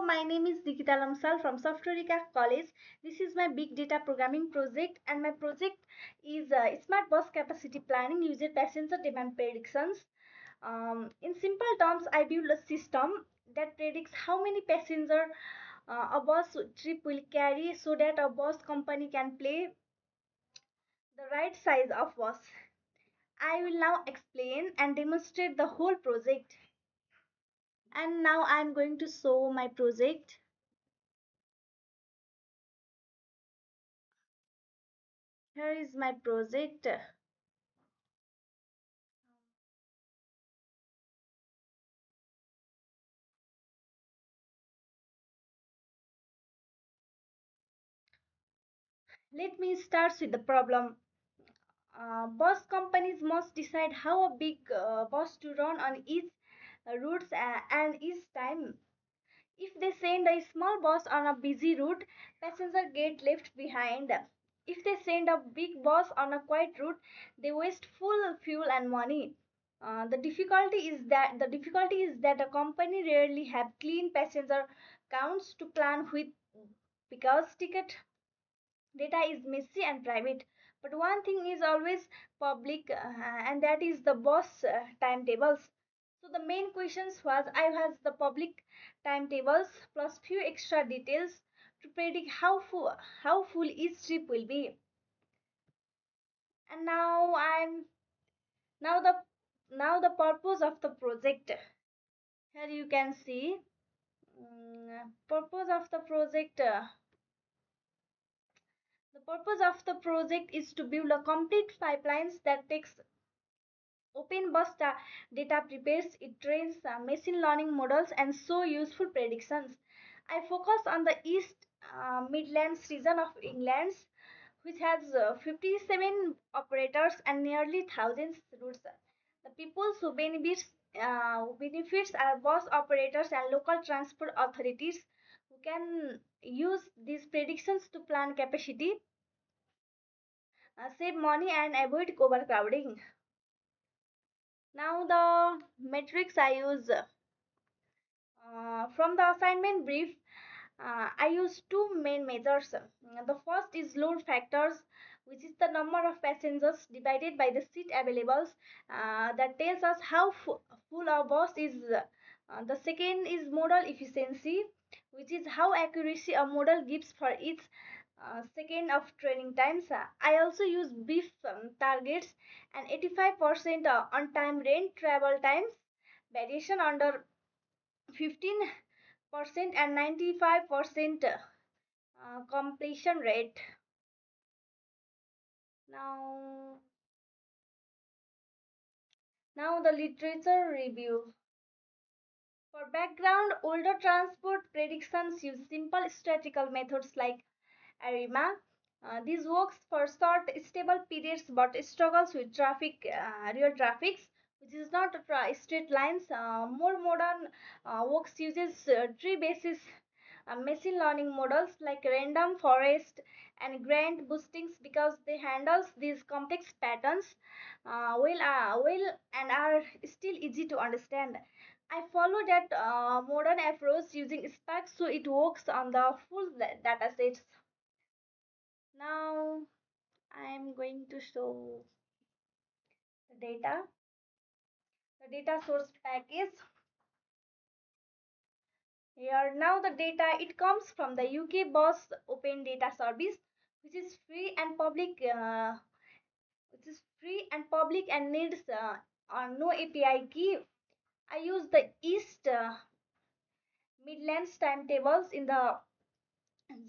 my name is Nikita Lamsal from Software College. This is my big data programming project, and my project is Smart Bus Capacity Planning using passenger demand predictions. In simple terms, I build a system that predicts how many passenger a bus trip will carry so that a bus company can play the right size of bus. I will now explain and demonstrate the whole project. And now I am going to show my project. Here is my project. Let me start with the problem. Bus companies must decide how a big bus to run on each routes and each time. If they send a small bus on a busy route, passengers get left behind. If they send a big bus on a quiet route, they waste full fuel and money. The difficulty is that a company rarely have clean passenger counts to plan with because ticket data is messy and private. But one thing is always public, and that is the bus timetables. So the main questions was I has the public timetables plus few extra details to predict how full each trip will be. And now the now the purpose of the project. Here you can see purpose of the project. The purpose of the project is to build a complete pipelines that takes open data, prepares it, trains machine learning models, and so useful predictions. I focus on the East Midlands region of England, which has 57 operators and nearly thousands routes. The people who benefits are bus operators and local transport authorities who can use these predictions to plan capacity, save money, and avoid overcrowding. Now the metrics I use from the assignment brief, I use two main measures. The first is load factors, which is the number of passengers divided by the seat available. That tells us how full our bus is. The second is modal efficiency, which is how accuracy a model gives for each second of training times. I also use brief targets and 85% on time range travel times variation under 15% and 95% completion rate. Now, now the literature review. For background, older transport predictions use simple statistical methods like ARIMA. This works for short, stable periods but struggles with real traffics, which is not straight lines. More modern works uses tree-basis machine learning models like random forest and gradient boostings because they handles these complex patterns well and are still easy to understand. I follow that modern approach using Spark so it works on the full data sets. Now I'm going to show the data source package. Here now the data it comes from the UK Bus Open Data Service, which is free and public and needs no API key. I use the East Midlands timetables in the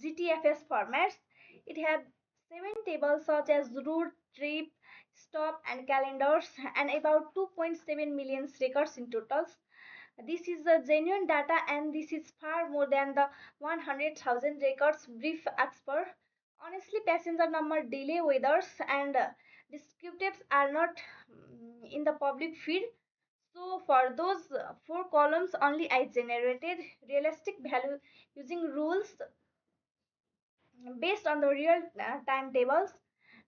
GTFS formats. It has 7 tables such as route, trip, stop, and calendars, and about 2.7 million records in total. This is the genuine data, and this is far more than the 100,000 records brief asks for. Honestly, passenger number, delay, weathers, and descriptives are not in the public feed. So for those four columns only, I generated realistic value using rules based on the real timetables.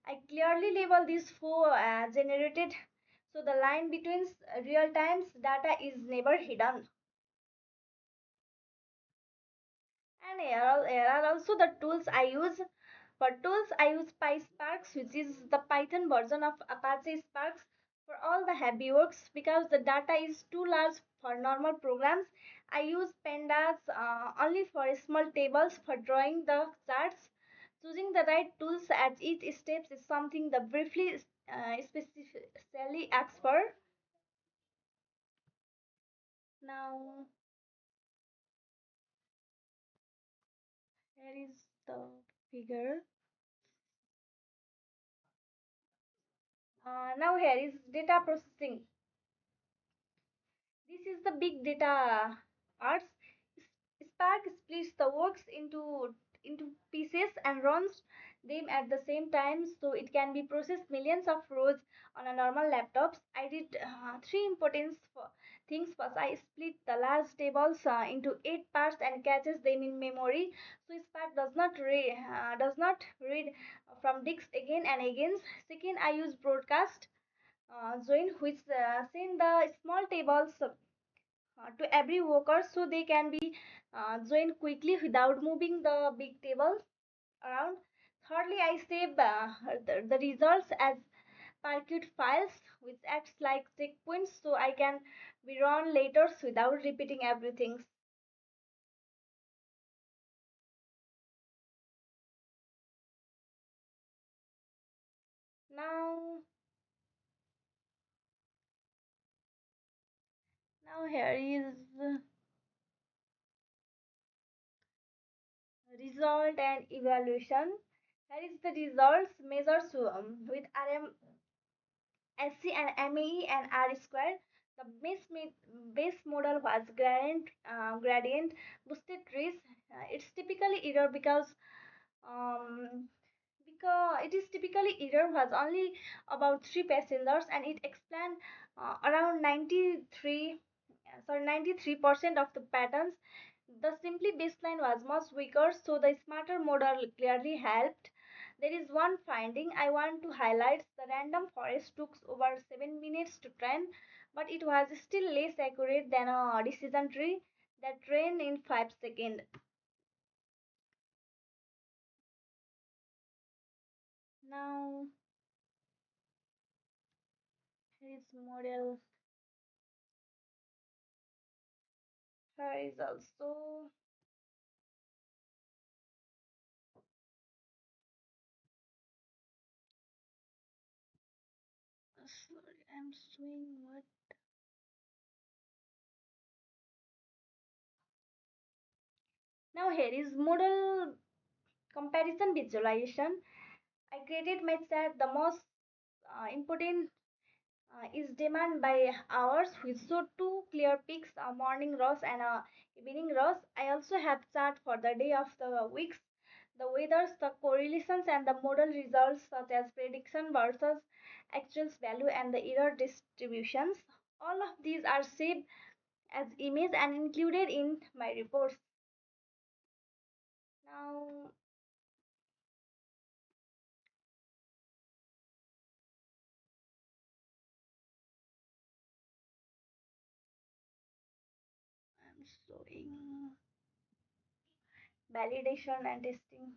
I clearly label these four generated so the line between real times data is never hidden. And here are also the tools I use. For tools, I use PySparks, which is the Python version of Apache Sparks for all the heavy works because the data is too large for normal programs. I use Pandas only for small tables for drawing the charts. Choosing the right tools at each step is something the briefly specifically asks for. Now, here is the figure. Now here is data processing. This is the big data parts. Spark splits the works into pieces and runs them at the same time so it can be processed millions of rows on a normal laptops. I did three important things. First, I split the large tables into 8 parts and catches them in memory so Spark does not read from disks again and again. Second, I use broadcast join which send the small tables to every worker so they can be joined quickly without moving the big table around. Thirdly, I save the results as parquet files which acts like checkpoints so I can be run later without repeating everything. Now, now here is result and evaluation. Here is the results measures with RM SC and MAE and R squared. The base model was gradient boosted trees. It's typically error um, because it is typically error was only about 3 passengers and it explained around 93% of the patterns. The simply baseline was much weaker, so the smarter model clearly helped. There is one finding I want to highlight. The random forest took over 7 minutes to train, but it was still less accurate than a decision tree that trained in 5 seconds. Now, here is model. Here is also. Sorry, I'm showing what. Now, here is model comparison visualization. I created my set. The most important is demand by hours which show two clear peaks, a morning rush and a evening rush. I also have chart for the day of the weeks, the weathers, the correlations and the model results such as prediction versus actual value and the error distributions. All of these are saved as image and included in my reports. Now I'm showing validation and testing.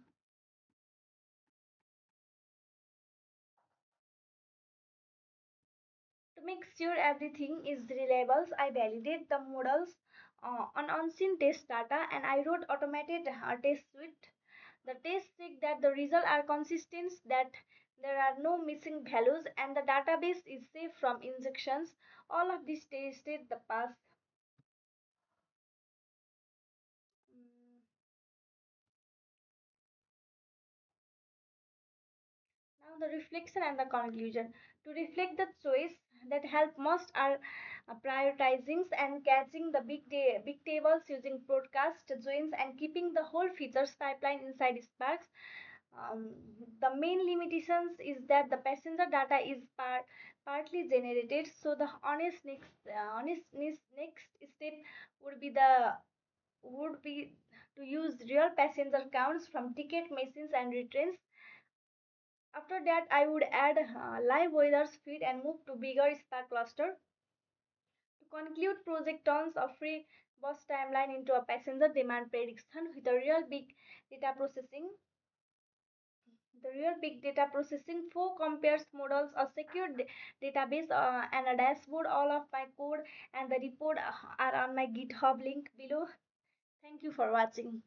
To make sure everything is reliable, I validate the models on unseen test data and I wrote automated test suite. The test check that the results are consistent, that there are no missing values, and the database is safe from injections. All of these tested the pass. Mm, Now the reflection and the conclusion. To reflect the choice that help most are prioritizing and catching the big tables using broadcast joins and keeping the whole features pipeline inside Sparks. Um, the main limitations is that the passenger data is partly generated, so the next step would be the would be to use real passenger counts from ticket machines and retrains. After that, I would add live weather feed and move to bigger spa cluster. To conclude, project tons of free bus timeline into a passenger demand prediction with a data processing real big data processing for compares models, a secure database, and a dashboard. All of my code and the report are on my GitHub link below. Thank you for watching.